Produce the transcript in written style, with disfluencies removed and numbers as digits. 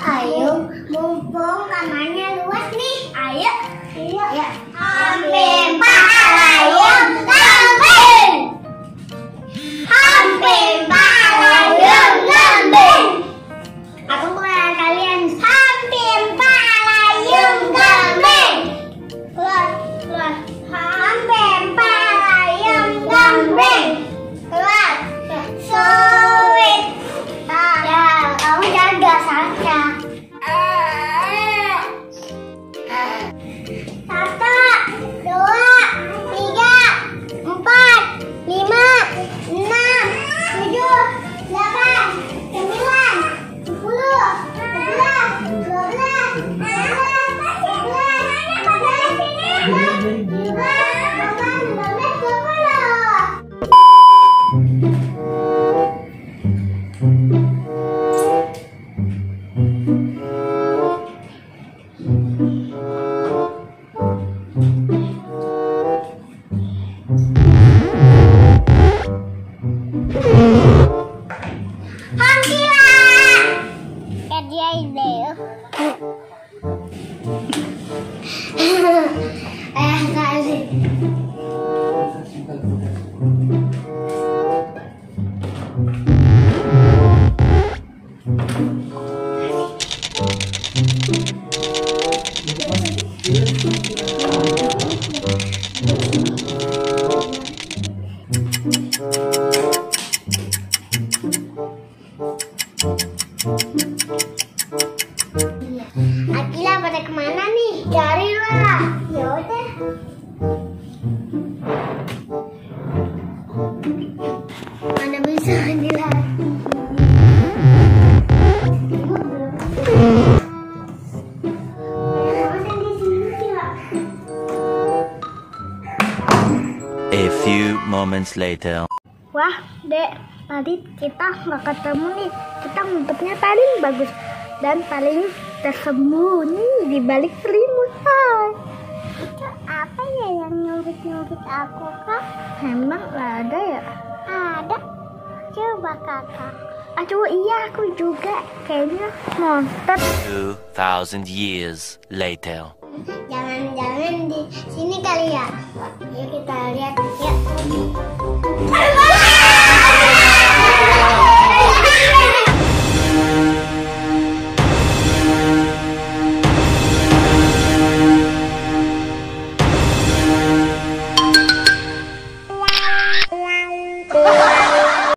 ayo. Mumpung kamarnya luas nih. Ayo. Ya. Hampir palayum lambing. Hampir palayum lambing. Aku bukan kalian. Hampir palayum lambing. Keluar. Hampir palayum lambing. Keluar. Sweet. Ya, kamu jaga saja. Satu, dua, tiga, empat, lima, enam, tujuh, delapan, sembilan, 10, 11, 12, Akila pada kemana nih? Carilah. Ya udah. Mana bisa dilihat? A few moments later. Wah, Dek, tadi kita nggak ketemu nih. Kita ngumpetnya paling bagus dan paling tersembunyi di balik selimut. Itu apa ya yang nyumpit-nyumpit aku, Kak? Emang ada ya? Ada. Coba Kakak. Aduh, iya aku juga. Kayaknya monster. 2,000 years later. Jangan-jangan di sini kali ya. Yuk kita lihat. Yuk.